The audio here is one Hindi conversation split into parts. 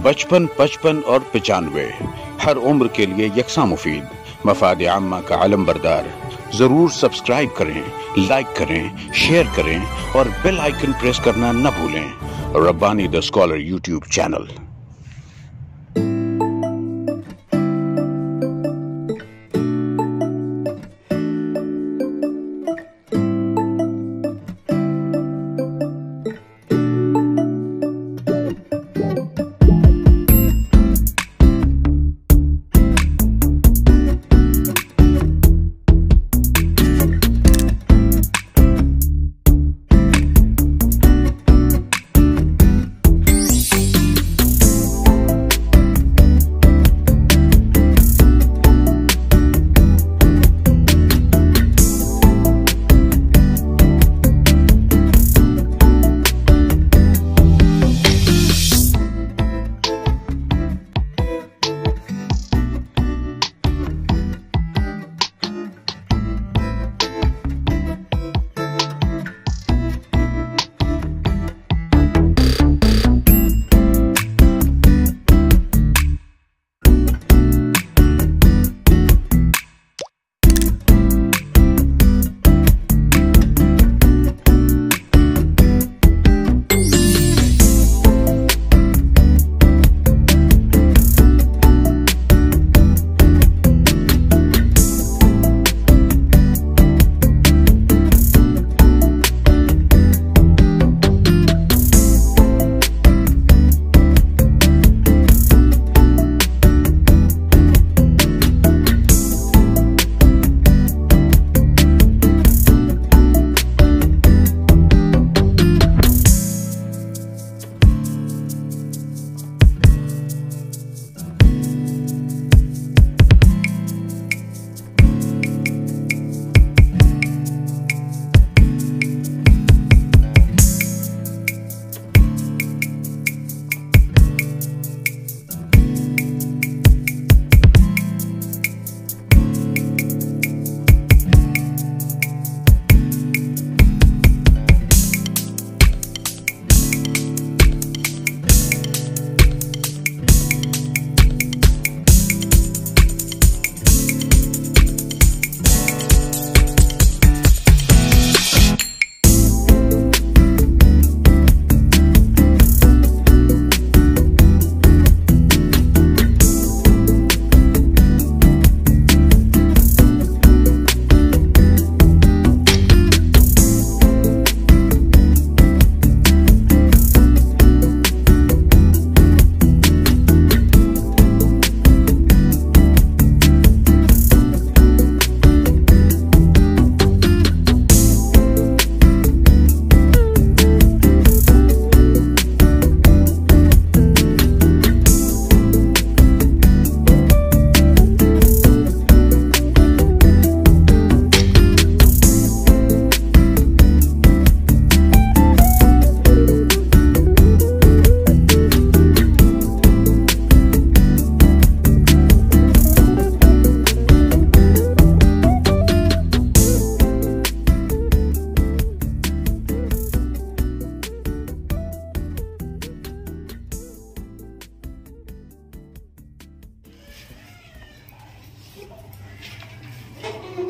बचपन, 55 और 95 हर उम्र के लिए यकसा मुफीद। मफाद आम्मा का आलम बरदार। जरूर सब्सक्राइब करें, लाइक करें, शेयर करें और बेल आइकन प्रेस करना न भूलें। Rabbani the scholar YouTube channel.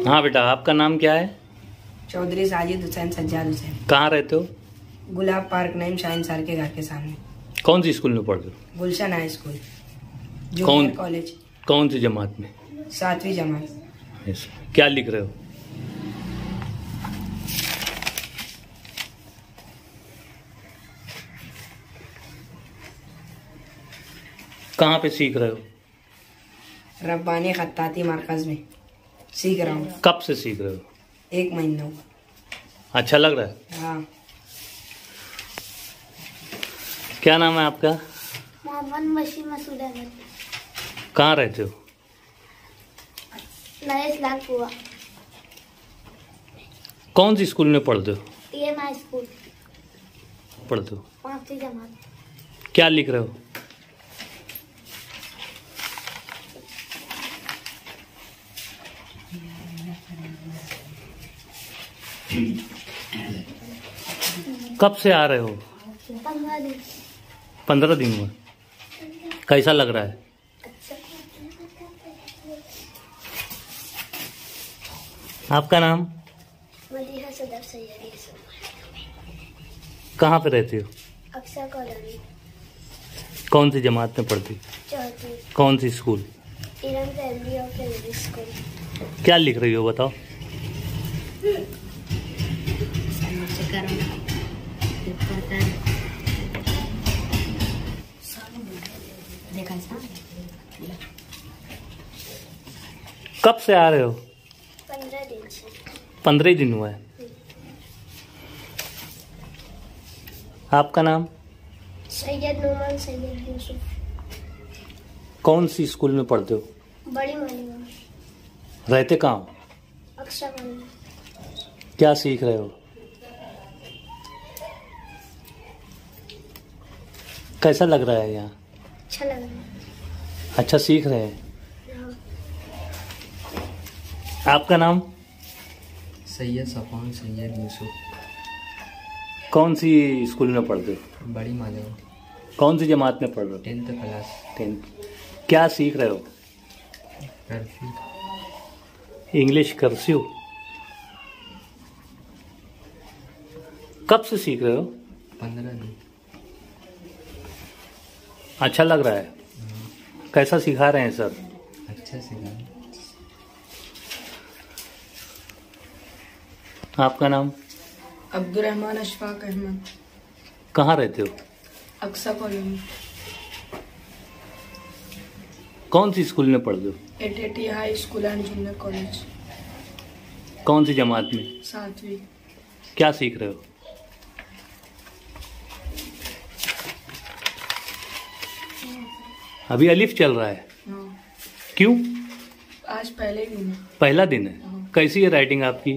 हाँ बेटा, आपका नाम क्या है? चौधरी साजिद हुसैन सज्जाद हुसैन। कहाँ रहते हो? गुलाब पार्क नईम शाहीन सर के घर के सामने। कौन सी स्कूल में पढ़ते हो? गुलशन हाई स्कूल, कौन जूनियर कॉलेज। कौन सी जमात में? 7वीं जमात। क्या लिख रहे हो? कहाँ पे सीख रहे हो? रब्बानी खत्ताती मरकज में सीख रहा हूँ। कब से सीख रहे हो? 1 महीना हुआ। अच्छा लग रहा है? हाँ। क्या नाम है आपका? मोहम्मद बशीर मसूद अहमद। कहाँ रहते हो? नए इस्लाम हुआ। कौन सी स्कूल में पढ़ते हो? TMI स्कूल पढ़ते हो। 5वीं जमात। क्या लिख रहे हो? कब से आ रहे हो? 15 दिन। 15 दिन हुआ। कैसा लग रहा है? अच्छा। आपका नाम? मदीहा सदर सैयद। कहाँ पे रहती हो? अक्सा कॉलोनी। कौन सी जमात में पढ़ती? चौथी। कौन सी school? Iram family of English school. क्या लिख रही हो बताओ? कब से आ रहे हो? 15 दिन से। 15 दिन हुआ है। आपका नाम? सैयद नोमान सैयद यूसुफ। कौन सी स्कूल में पढ़ते हो? बड़ी मालिमा। रहते कहाँ हो? अक्सा कॉलोनी। क्या सीख रहे हो? कैसा लग रहा है यहाँ? अच्छा लग रहा है। अच्छा सीख रहे हैं। हाँ। आपका नाम? सैयद सफ़ान सैयद यूसुफ। कौन सी स्कूल में पढ़ते हो? बड़ी मालिमा। कौन सी जमात में पढ़ रहे हो? 10th class. 10th। क्या सीख रहे हो? कर्फ्यू। English cursive. कब से सीख रहे हो? 15 दिन। अच्छा लग रहा है। कैसा सिखा रहे हैं सर? अच्छा सिखा। आपका नाम? अब्दुर्रहमान अशफाक अहमद। कहाँ रहते हो? अक्सा कॉलोनी। कौन सी स्कूल में पढ़ते हो? ATT high school and junior college. कौन सी जमात में? 7वीं। क्या सीख रहे हो? अभी अलिफ चल रहा है। हाँ। क्यों? आज पहले दिन है। पहला दिन है। हाँ। कैसी है राइटिंग आपकी?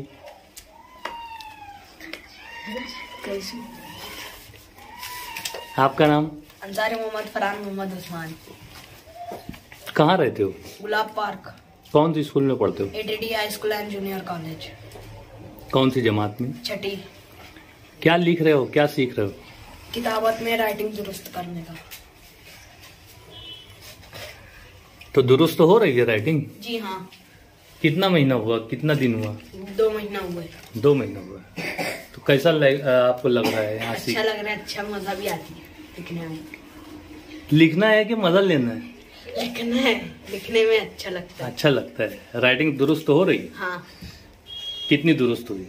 कैसी? आपका नाम? अंसारी मोहम्मद फरहान मोहम्मद उस्मान। कहाँ रहते हो? गुलाब पार्क। कौन सी स्कूल में पढ़ते हो? ATT high school and junior college. कौन सी जमात में? 6ठी। क्या लिख रहे हो? क्या सीख रहे हो? किताबत में राइटिंग दुरुस्त करने का। तो दुरुस्त हो रही है राइटिंग? जी हाँ। कितना महीना हुआ? कितना दिन हुआ? 2 महीना हुए। 2 महीना हुआ। तो कैसा आपको लग रहा है यहाँ अच्छा लग रहा है। अच्छा मजा भी आती है लिखने में। लिखना है कि मजा लेना है? लिखना है। लिखने में अच्छा लगता है। अच्छा लगता है। राइटिंग दुरुस्त हो रही है? हाँ। कितनी दुरुस्त हुई?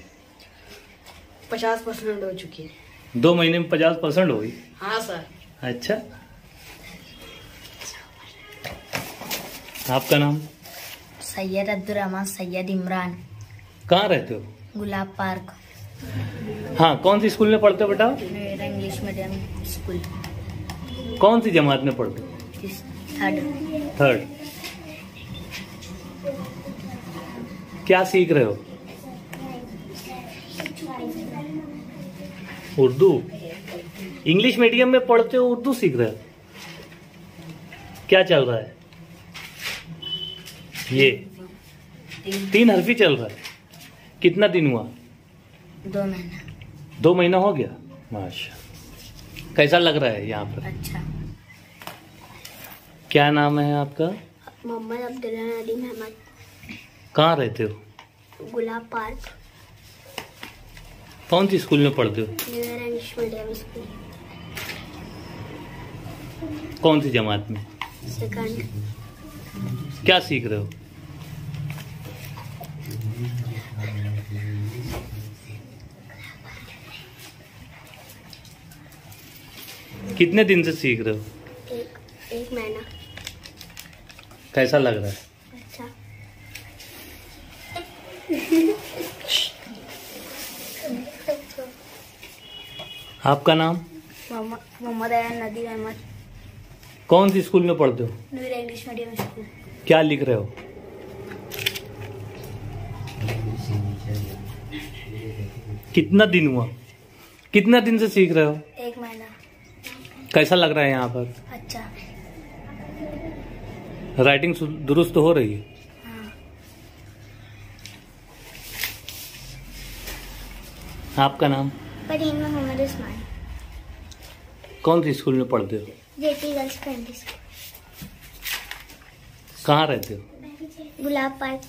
50% हो चुकी है। 2 महीने में 50% हुई? हाँ सर। अच्छा। आपका नाम? सैयद अब्दुर्रहमान सैयद इमरान। कहाँ रहते हो? गुलाब पार्क। हाँ, कौन सी स्कूल में पढ़ते हो बेटा? मेरा इंग्लिश मीडियम स्कूल। कौन सी जमात में पढ़ते हो? 3rd। क्या सीख रहे हो? उर्दू। इंग्लिश मीडियम में पढ़ते हो, उर्दू सीख रहे हो? क्या चल रहा है ये? 3 हरफी चल रहा है। कितना दिन हुआ? 2 महीना। 2 महीना हो गया। माशा। कैसा लग रहा है यहाँ पर? अच्छा। क्या नाम है आपका? मोहम्मद अब्दुल्ला नदीम अहमद। कहाँ रहते हो? गुलाब पार्क। कौन सी स्कूल में पढ़ते हो? New year English medium school. कौन सी जमात में? 2nd। क्या सीख रहे हो? कितने दिन से सीख रहे हो? एक महीना। कैसा लग रहा है? अच्छा। आपका नाम? मोहम्मद अयान नदीम अहमद। कौन सी स्कूल में पढ़ते हो? New year English medium school. क्या लिख रहे हो? कितना दिन हुआ? कितना दिन से सीख रहे हो? 1 महीना। कैसा लग रहा है यहाँ पर? अच्छा। राइटिंग दुरुस्त हो रही है? हाँ। आपका नाम? पढ़ेंगे मोहम्मद उस्मान। कौन सी स्कूल में पढ़ते हो? Jetty girls primary school. कहाँ रहते हो? गुलाब पार्क।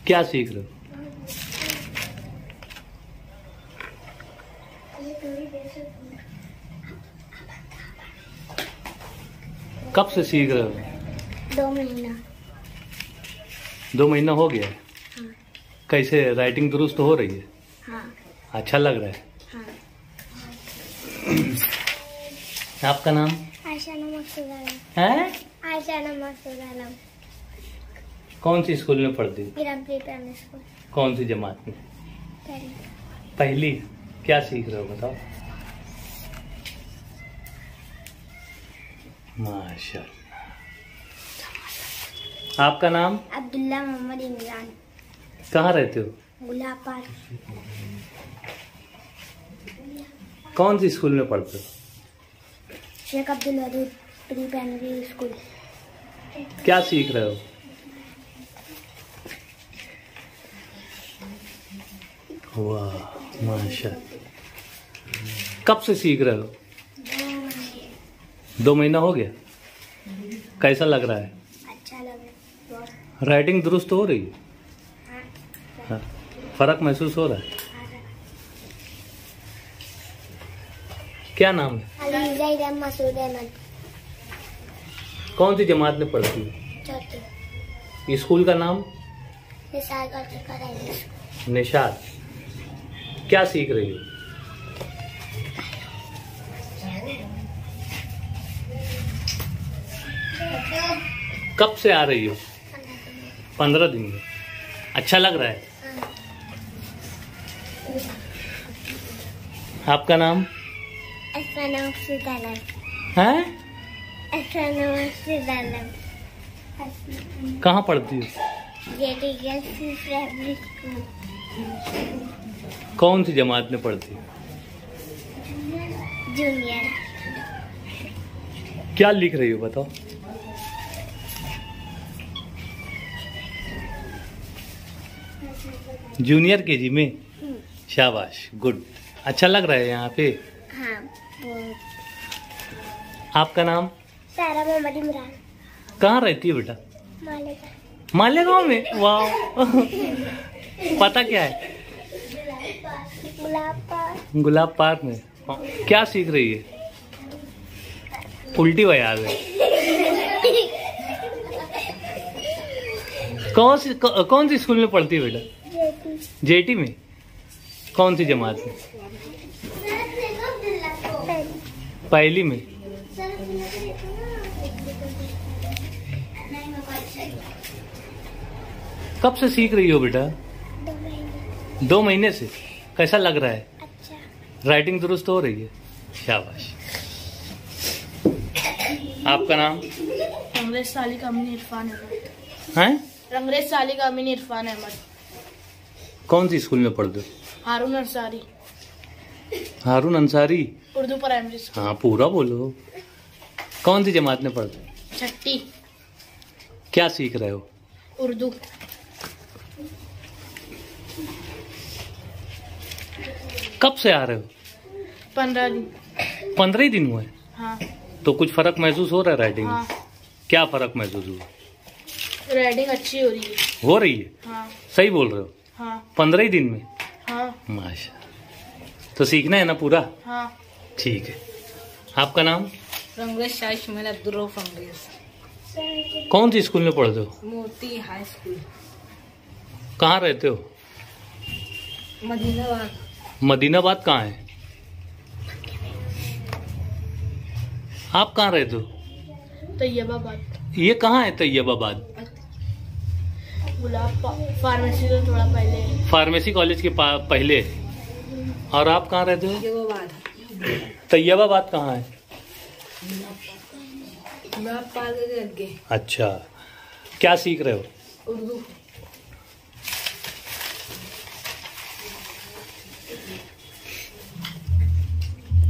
क्या सीख रहे हो? कब से सीख रहे हो? 2 महीना। 2 महीना हो गया है। हाँ। कैसे राइटिंग दुरुस्त हो रही है? हाँ। अच्छा लग रहा है। हाँ। आपका नाम? आयशा मकसूद आलम। है? आयशा मकसूद आलम। कौन सी स्कूल में पढ़ती हो? गिरमपुरी प्राइमरी स्कूल। कौन सी जमात में? पहली। क्या सीख रहे हो बताओ? माशाअल्लाह। आपका नाम? अब्दुल्ला मोहम्मद इमरान। कहाँ रहते हो? गुलाब पार्क। कौन सी स्कूल में पढ़ते हो? Sheikh Abdul Wadood pre primary school. क्या सीख रहे हो? वाह माशाअल्लाह। कब से सीख रहे हो? 2 महीना हो गया। कैसा लग रहा है? अच्छा लग रहा है। राइटिंग दुरुस्त हो रही है? हाँ। फर्क महसूस हो रहा है? क्या नाम है? अली मसूद अहमद। कौन सी जमात में पढ़ती हो? चौथी। स्कूल का नाम? निसार का प्राइमरी स्कूल। निशात। क्या सीख रही हो? कब से आ रही हो? 15 दिन में। अच्छा लग रहा है? आपका नाम? अफसाना मकसूद आलम। है? अफसाना मकसूद आलम। कहाँ पढ़ती हो? Jetty girls primary school. कौन सी जमात में पढ़ती हो? जूनियर। क्या लिख रही हो बताओ? जूनियर केजी में। शाबाश, गुड। अच्छा लग रहा है यहाँ पे? हाँ बहुत। आपका नाम? सारा मोहम्मद इमरान। कहाँ रहती है बेटा? मालेगा। मालेगांव में? वाह। पता क्या है? गुलाब पार्क। गुलाब पार्क में। क्या सीख रही है? उल्टी हुआ याद है। कौन सी स्कूल में पढ़ती है बेटा? जेटी में। कौन सी जमात में? पहली में। कब से सीख रही हो बेटा? 2 महीने से। कैसा लग रहा है? अच्छा। राइटिंग दुरुस्त हो रही है? शाबाश। आपका नाम? रंगरेज सालिक अमीन इरफान अहमद। हैं? रंगरेज सालिक अमीन इरफान अहमद। कौन सी स्कूल में पढ़ते हो? हारून अंसारी हारून अंसारी। Urdu primary school. हाँ पूरा बोलो। कौन सी जमात में पढ़ते हो? 6ठी। क्या सीख रहे हो? उर्दू। कब से आ रहे हो? 15 दिन। 15 ही दिन हुए? हाँ। तो कुछ फर्क महसूस हो रहा है राइटिंग में? हाँ। क्या फर्क महसूस हुआ? राइटिंग अच्छी हो रही है। हो रही है? हाँ। सही बोल रहे हो? हाँ। 15 ही दिन में? हाँ। माशा। तो सीखना है ना पूरा? हाँ। ठीक है। आपका नाम? रंगरेज शाह इस्माइल अब्दुल रऊफ अंग्रेज। कौन सी स्कूल में पढ़ते हो? मोती हाई स्कूल। कहाँ रहते हो? मदीनाबाद। मदीनाबाद कहाँ है? आप कहाँ रहते हो? तैयबाबाद। ये कहाँ है तैयबाबाद? गुलाब फार्मेसी से थोड़ा पहले है। फार्मेसी कॉलेज के पहले। और आप कहाँ रहते हो? तैयबाबाद। तैयबाबाद कहाँ है? गुलाब पार्क के आगे। अच्छा। क्या सीख रहे हो? उर्दू।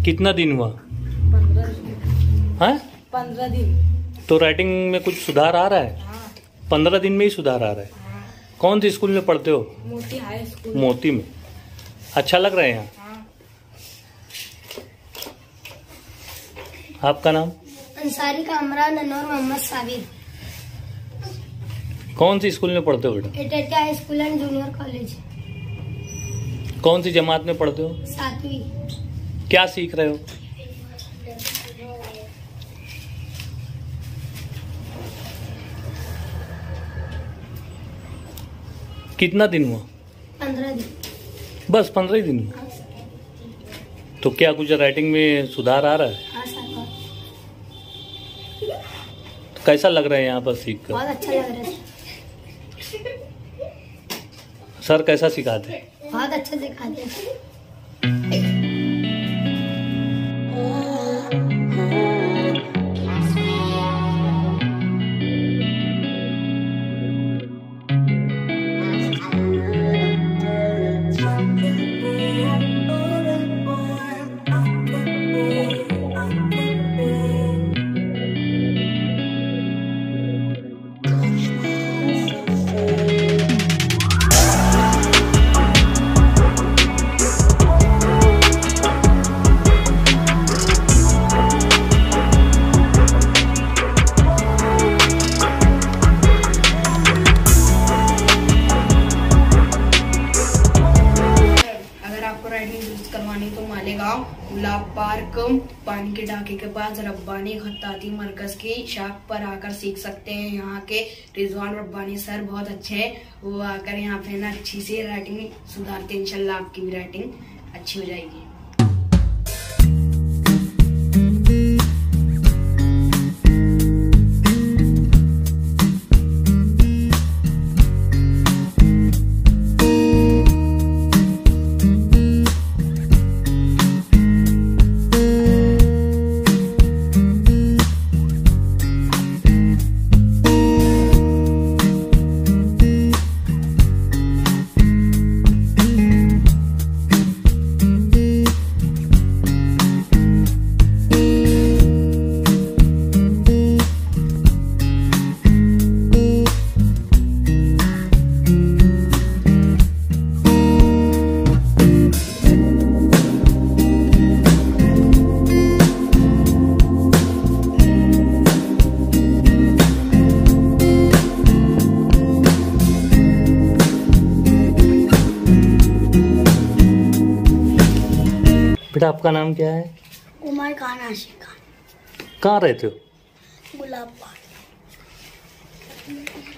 कितना दिन हुआ? 15 दिन। हाँ? 15 दिन। तो राइटिंग में कुछ सुधार आ रहा है? हाँ। 15 दिन में ही सुधार आ रहा है? हाँ। कौन सी स्कूल में पढ़ते हो? मोती हाई स्कूल। मोती में। अच्छा लग रहा है यहाँ? हाँ। आपका नाम? अंसारी कामरान अनवर मोहम्मद साबिर। कौन सी स्कूल में पढ़ते हो बेटा? एटेटा high school and junior college. कौन सी जमात में पढ़ते हो? 7वीं। क्या सीख रहे हो? कितना दिन हुआ? 15 दिन। बस 15 ही दिन हुआ। तो क्या कुछ राइटिंग में सुधार आ रहा है? हाँ सर, तो कैसा लग रहा है यहाँ पर सीख कर? बहुत अच्छा लग रहा है। सर कैसा सिखाते हैं? बहुत अच्छा सिखाते हैं। करवानी तो मालेगांव गुलाब पार्क पानी के ढाके के पास रब्बानी खत्ताती मरकज की शाख पर आकर सीख सकते हैं। यहाँ के रिजवान रब्बानी सर बहुत अच्छे हैं, वो आकर यहाँ पे ना अच्छी से राइटिंग सुधारते हैं। इंशाल्लाह आपकी भी राइटिंग अच्छी हो जाएगी। बेटा आपका नाम क्या है? उमर खान आशिक खान। कहाँ रहते हो? गुलाब पार्क।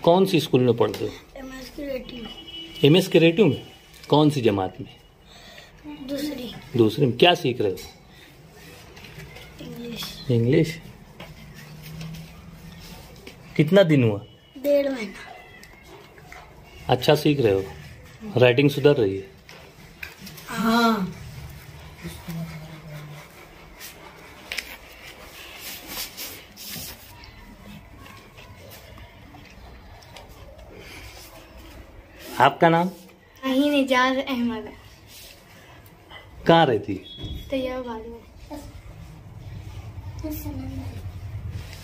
कौन सी स्कूल में पढ़ते हो? MS creative. MS क्रिएटिव में? कौन सी जमात में? दूसरी में। क्या सीख रहे हो? इंग्लिश। कितना दिन हुआ? 1.5 महीना। अच्छा सीख रहे हो? राइटिंग सुधर रही है? हाँ। आपका नाम? अहीन इजाज अहमद। कहाँ रहती है? तैयाबाद में।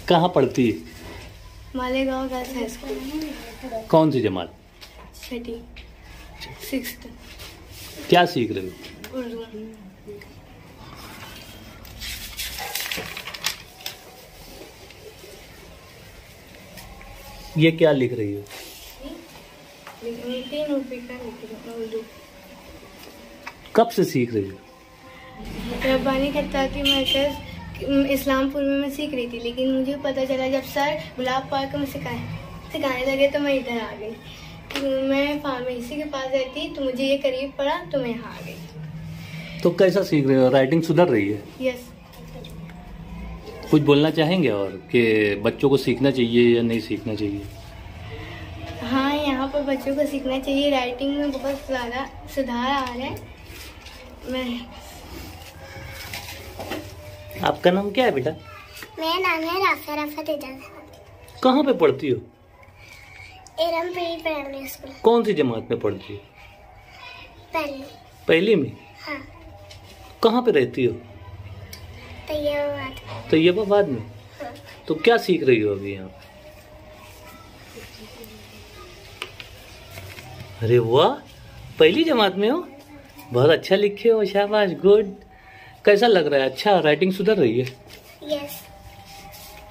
कहाँ पढ़ती है? Malegaon girls high school. कौन सी जमात? 6th 6th। क्या सीख रहे हो? उर्दू। ये क्या लिख रही हो? उर्दू। कब से सीख रही हो? रब्बानी खत्ताती मरकज इस्लामपुर में मैं सीख रही थी, लेकिन मुझे पता चला जब सर गुलाब पार्क में सिखाने लगे तो मैं इधर आ गई। मैं फार्मेसी के पास रहती तो मुझे ये करीब पड़ा तो मैं यहाँ आ गई। तो कैसा सीख रहे हो? राइटिंग सुधर रही है? यस। कुछ बोलना चाहेंगे और कि बच्चों को सीखना चाहिए या नहीं सीखना चाहिए? हाँ, यहाँ पर बच्चों को सीखना चाहिए। राइटिंग में बहुत ज़्यादा सुधार आ रहा है। आपका नाम क्या है बेटा? मेरा नाम है राफिया रफत इजाज। कहाँ पे पढ़ती हो? एरम प्री प्राइमरी स्कूल। कौन सी जमात में पढ़ती हो? पहली में? हाँ। कहाँ पे रहती हो? तैयबाद में। हाँ। तो क्या सीख रही हो अभी यहाँ? अरे वाह, पहली जमात में हो, बहुत अच्छा लिखे हो, शाबाश, गुड। कैसा लग रहा है? अच्छा, राइटिंग सुधर रही है? यस।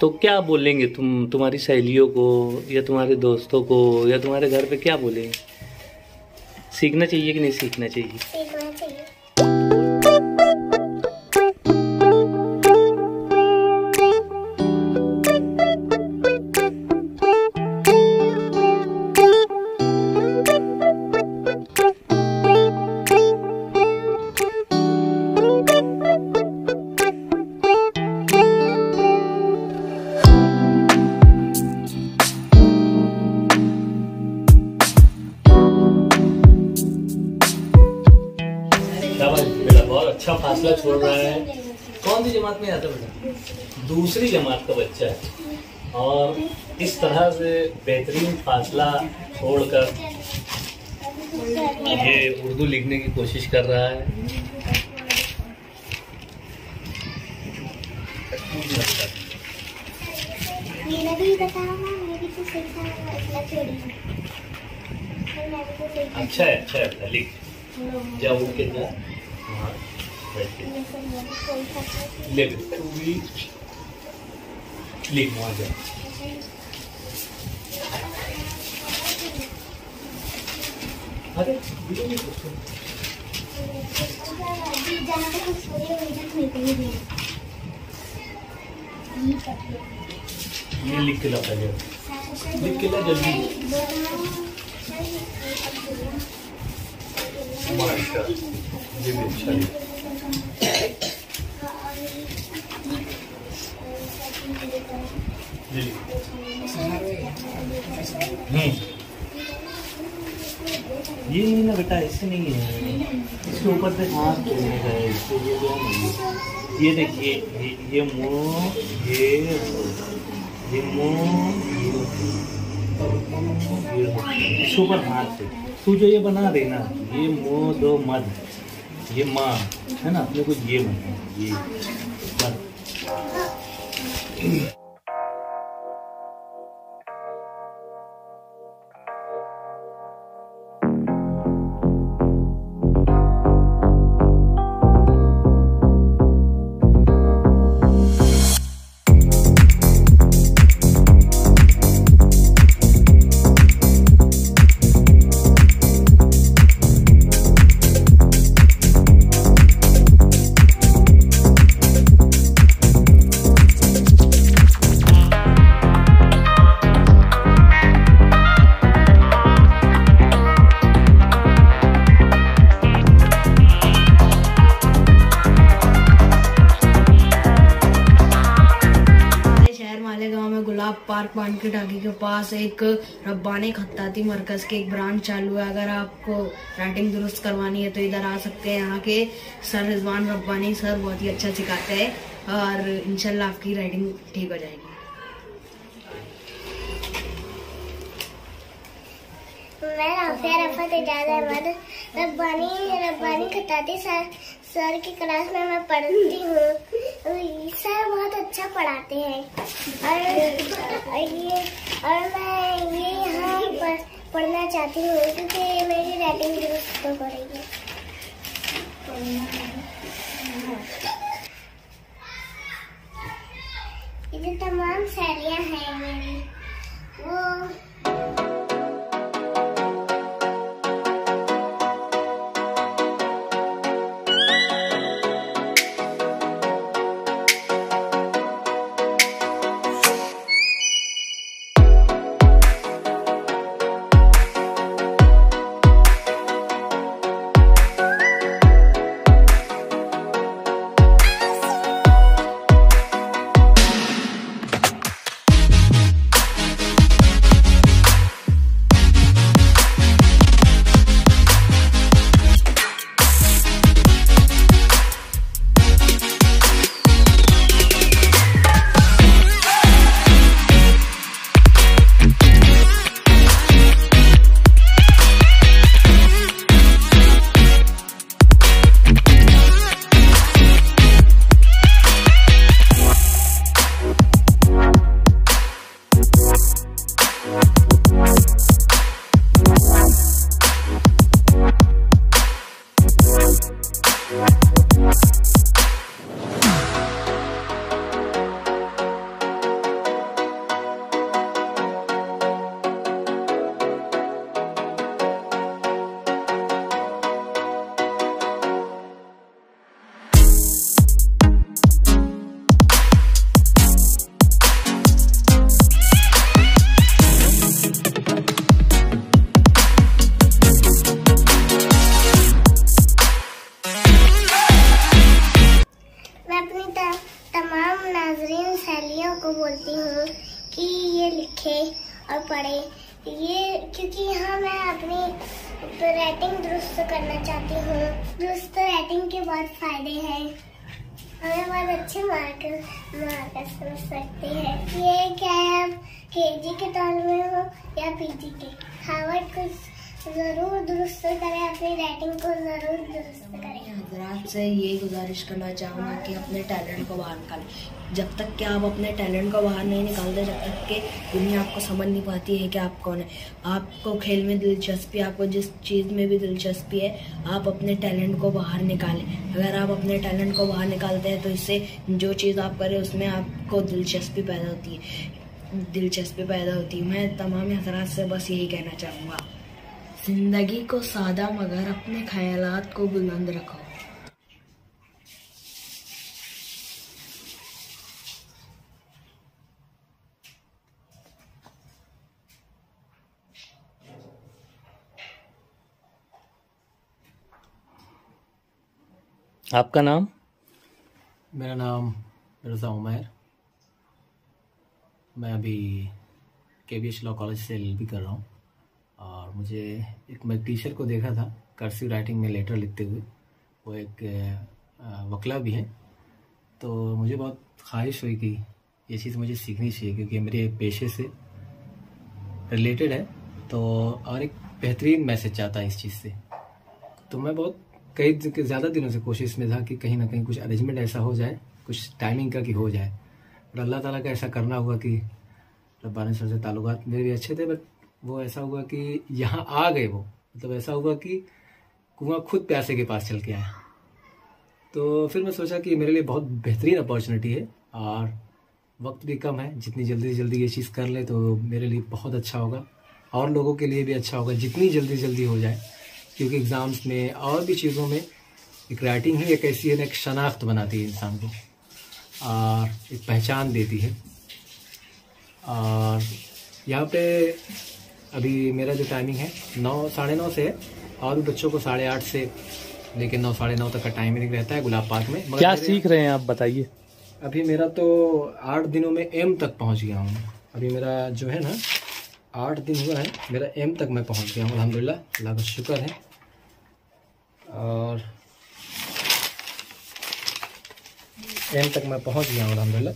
तो क्या बोलेंगे तुम तुम्हारी सहेलियों को या तुम्हारे दोस्तों को या तुम्हारे घर पे क्या बोलेंगे? सीखना चाहिए कि नहीं सीखना चाहिए? सीखना चाहिए। बेटा बहुत अच्छा फासला छोड़ रहा है। कौन सी जमात में आता बेटा? दूसरी जमात का बच्चा है और इस तरह से बेहतरीन फासला छोड़कर ये उर्दू लिखने की कोशिश कर रहा है। मैंने भी बताया ना, मैं भी तो सीखा है थोड़ी। अच्छा है बेटा, लिख जा उठ के जा वहाँ बैठ के ले बेटा, तू भी लिख वहाँ जा। अरे ये लिख के ला पहले, लिख के ला जल्दी। माशा, ये भी अच्छा लिख। ये नहीं ना बेटा, ऐसे नहीं है, इसके ऊपर से हाथ जोड़ने का है, इसको ये जो है ये देखिए, ये मुँह, ये मुँह, इसके ऊपर हाथ से तू जो ये बना देना, ये मुँह दो मद, ये माँ है ना, अपने को ये बना, ये मद। पार्क पान की टाकी के पास एक रब्बानी खत्ताती मरकज के एक ब्रांच चालू है। अगर आपको राइटिंग दुरुस्त करवानी है तो इधर आ सकते हैं। यहाँ के सर रिजवान रब्बानी सर बहुत ही अच्छा सिखाते हैं और इंशाल्लाह आपकी राइटिंग ठीक हो जाएगी। मैं राफिया रफत एजाज अहमद रब्बानी खत्ताती सर की क्लास में मैं पढ़ती हूँ। सर बहुत अच्छा पढ़ाते हैं और मैं ये यहाँ पढ़ना चाहती हूँ क्योंकि मेरी राइटिंग दुरुस्त हो रही है। ये जो तमाम सहेलियाँ हैं मेरी, वो सबको बोलती हूँ कि ये लिखे और पढ़े, ये क्योंकि यहाँ मैं अपनी राइटिंग दुरुस्त करना चाहती हूँ। दुरुस्त राइटिंग के बहुत फायदे हैं, हमें बहुत अच्छे मार्क्स मिल सकते हैं। ये क्या है, आप केजी के दौर में हो या पीजी के, हार्वर्ड को जरूर दुरुस्त करें, अपनी राइटिंग को जरूर दुरुस्त करें। हजरात से ये गुजारिश करना चाहूँगा कि अपने टैलेंट को बाहर निकालें। जब तक कि आप अपने टैलेंट को बाहर नहीं निकालते, जब तक कि दुनिया आपको समझ नहीं पाती है कि आप कौन है। आपको खेल में दिलचस्पी, आपको जिस चीज़ में भी दिलचस्पी है, आप अपने टैलेंट को बाहर निकालें। अगर आप अपने टैलेंट को बाहर निकालते हैं तो इससे जो चीज़ आप करें उसमें आपको दिलचस्पी पैदा होती है। मैं तमाम हजरात से बस यही कहना चाहूँगा, जिंदगी को सादा मगर अपने ख्यालात को बुलंद रखो। आपका नाम? मेरा नाम रज़ा उमैर। मैं अभी KBH लॉ कॉलेज से LLB कर रहा हूँ और मैं टीचर को देखा था कर्सिव राइटिंग में लेटर लिखते हुए। वो एक वकला भी है, तो मुझे बहुत ख्वाहिश हुई कि ये चीज़ मुझे सीखनी चाहिए क्योंकि मेरे पेशे से रिलेटेड है, तो और एक बेहतरीन मैसेज चाहता है इस चीज़ से। तो मैं बहुत ज़्यादा दिनों से कोशिश में था कि कहीं ना कहीं कुछ अरेंजमेंट ऐसा हो जाए, कुछ टाइमिंग का कि हो जाए। और अल्लाह ताला का ऐसा करना हुआ कि रब्बानी सर से ताल्लुकात मेरे भी अच्छे थे, बट वो ऐसा हुआ कि यहाँ आ गए। वो मतलब ऐसा हुआ कि कुआं खुद प्यासे के पास चल के आया। तो फिर मैं सोचा कि मेरे लिए बहुत बेहतरीन अपॉर्चुनिटी है और वक्त भी कम है, जितनी जल्दी से जल्दी ये चीज़ कर ले तो मेरे लिए बहुत अच्छा होगा और लोगों के लिए भी अच्छा होगा जितनी जल्दी हो जाए, क्योंकि एग्ज़ाम्स में और भी चीज़ों में एक राइटिंग ही एक ऐसी है ना, एक शनाख्त बनाती है इंसान को और एक पहचान देती है। और यहाँ पे अभी मेरा जो टाइमिंग है 9 साढ़े 9 से है और भी बच्चों को 8:30 से लेकिन 9 साढ़े 9 तक का टाइमिंग रहता है गुलाब पार्क में। क्या सीख रहे हैं आप, बताइए। अभी मेरा तो 8 दिनों में M तक पहुँच गया हूँ। अभी मेरा जो है ना 8 दिन हुआ है, मेरा M तक मैं पहुँच गया हूँ अल्हम्दुलिल्लाह, अल्लाह का शुक्र है। और M तक मैं पहुँच गया हूँ अल्हम्दुलिल्लाह।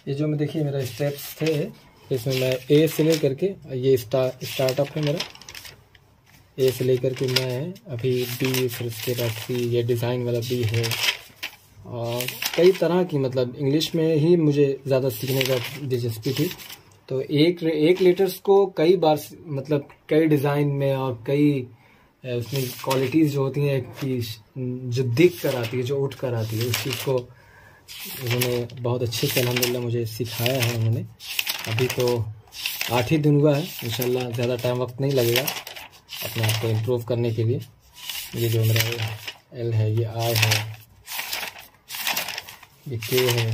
ये जो मैं देखिए मेरा स्टेप्स थे, इसमें मैं A से ले करके, ये स्टार्टअप है मेरा, A से ले करके मैं अभी B, फिर उसके बाद C, ये डिज़ाइन वाला B है। और कई तरह की, मतलब इंग्लिश में ही मुझे ज़्यादा सीखने का दिलचस्पी थी, तो एक लेटर्स को कई बार, मतलब कई डिज़ाइन में और कई उसमें क्वालिटीज़ जो होती हैं कि जो दिख कर आती है, जो उठ कर आती है, उस चीज़ को उन्होंने बहुत अच्छे से अल्हम्दुलिल्लाह मुझे सिखाया है उन्होंने। अभी तो 8 ही दिन हुआ है, इंशाल्लाह ज़्यादा टाइम वक्त नहीं लगेगा अपने आप को इम्प्रूव करने के लिए। ये जो मेरा L है, ये I है, ये K है,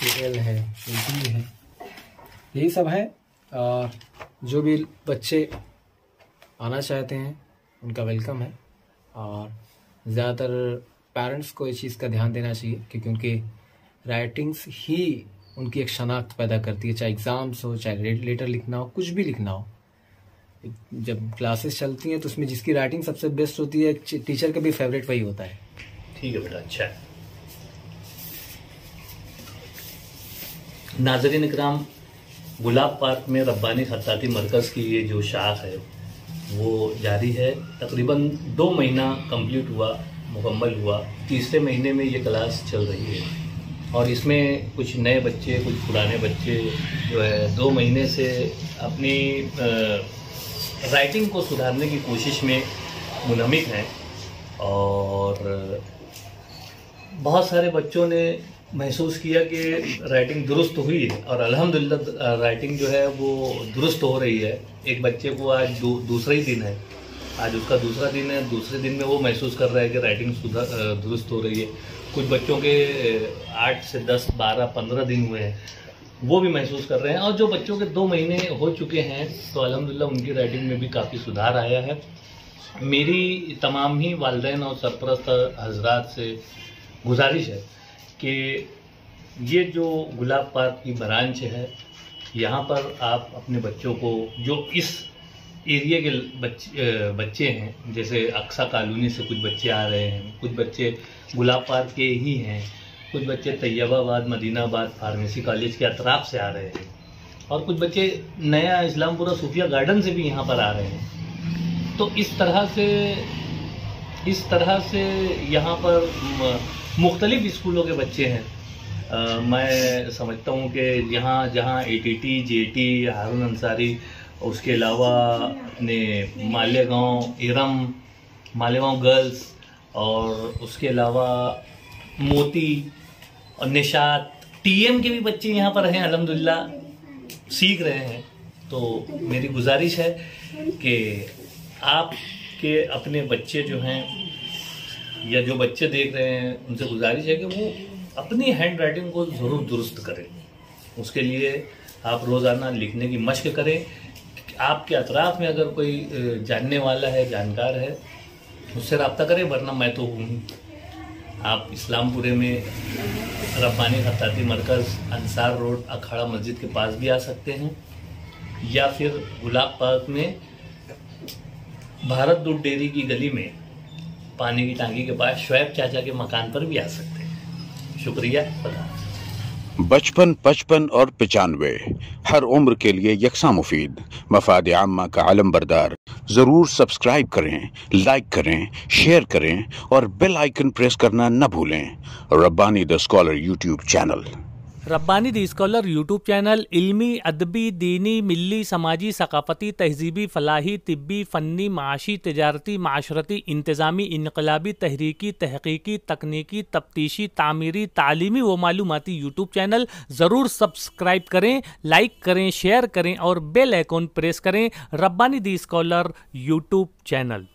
ये L है, ये D है, यही सब है। और जो भी बच्चे आना चाहते हैं उनका वेलकम है और ज़्यादातर पेरेंट्स को इस चीज़ का ध्यान देना चाहिए क्योंकि उनकी राइटिंग्स ही उनकी एक शनाख्त पैदा करती है, चाहे एग्ज़ाम्स हो, चाहे लेटर लिखना हो, कुछ भी लिखना हो। जब क्लासेस चलती हैं तो उसमें जिसकी राइटिंग सबसे बेस्ट होती है, टीचर का भी फेवरेट वही होता है। ठीक है बेटा, अच्छा है। नाज़रीन इकराम, गुलाब पार्क में रब्बानी खत्ताती मरकज़ की ये जो शाख है वो जारी है। तकरीबन 2 महीना कंप्लीट हुआ, मुकम्मल हुआ। तीसरे महीने में ये क्लास चल रही है और इसमें कुछ नए बच्चे, कुछ पुराने बच्चे जो है 2 महीने से अपनी राइटिंग को सुधारने की कोशिश में मुनहमिक हैं। और बहुत सारे बच्चों ने महसूस किया कि राइटिंग दुरुस्त हुई है और अल्हम्दुलिल्लाह राइटिंग जो है वो दुरुस्त हो रही है। एक बच्चे को आज दूसरा ही दिन है, आज उसका दूसरा दिन है, दूसरे दिन में वो महसूस कर रहा है कि राइटिंग दुरुस्त हो रही है। कुछ बच्चों के 8 से 10, 12, 15 दिन हुए हैं, वो भी महसूस कर रहे हैं। और जो बच्चों के 2 महीने हो चुके हैं तो अल्हम्दुलिल्लाह उनकी राइटिंग में भी काफ़ी सुधार आया है। मेरी तमाम ही वालिदैन और सरपरस्त हजरात से गुजारिश है कि ये जो गुलाब पार्क की ब्रांच है, यहाँ पर आप अपने बच्चों को, जो इस एरिया के बच्चे हैं, जैसे अक्सा कॉलोनी से कुछ बच्चे आ रहे हैं, कुछ बच्चे गुलाब पार्क के ही हैं, कुछ बच्चे तैयबाबाद मदीनाबाद फार्मेसी कॉलेज के अतराफ से आ रहे हैं, और कुछ बच्चे नया इस्लामपुरा सूफिया गार्डन से भी यहाँ पर आ रहे हैं। तो इस तरह से यहाँ पर मुख्तलिफ स्कूलों के बच्चे हैं। मैं समझता हूँ कि यहाँ जहाँ ATT, JT, हारून अंसारी, उसके अलावा अपने मालेगांव इरम, मालेगांव गर्ल्स, और उसके अलावा मोती और निशात, TM के भी बच्चे यहाँ पर हैं, अल्हम्दुलिल्लाह सीख रहे हैं। तो मेरी गुजारिश है कि आपके अपने बच्चे जो हैं या जो बच्चे देख रहे हैं, उनसे गुजारिश है कि वो अपनी हैंड राइटिंग को ज़रूर दुरुस्त करें। उसके लिए आप रोज़ाना लिखने की मशक करें। आपके अतराफ़ में अगर कोई जानने वाला है, जानकार है, उससे रब्ता करें, वरना मैं तो हूँ। आप इस्लामपुरे में रब्बानी खत्ताती मरकज़, अंसार रोड, अखाड़ा मस्जिद के पास भी आ सकते हैं, या फिर गुलाब पार्क में भारत दूध डेयरी की गली में पानी की टांकी के पास शुएब चाचा के मकान पर भी आ सकते हैं। शुक्रिया। बचपन, 55 और 95 हर उम्र के लिए यकसा मुफीद, मफाद आम्मा का आलम बरदार। जरूर सब्सक्राइब करें, लाइक करें, शेयर करें और बेल आइकन प्रेस करना न भूलें। Rabbani the scholar YouTube channel. Rabbani the scholar YouTube channel इल्मी, अदबी, दीनी, मिल्ली, समाजी, सकाफती, तहजीबी, फलाही, तिब्बी, फ़न्नी, माशी, तिजारती, माशरती, इंतज़ामी, इनकलाबी, तहरीकी, तहकीकी, तकनीकी, तफ्तीशी, तामीरी, तालीमी व मालूमाती यूट्यूब चैनल। ज़रूर सब्सक्राइब करें, लाइक करें, शेयर करें और बेल आइकन प्रेस करें। Rabbani the scholar YouTube channel.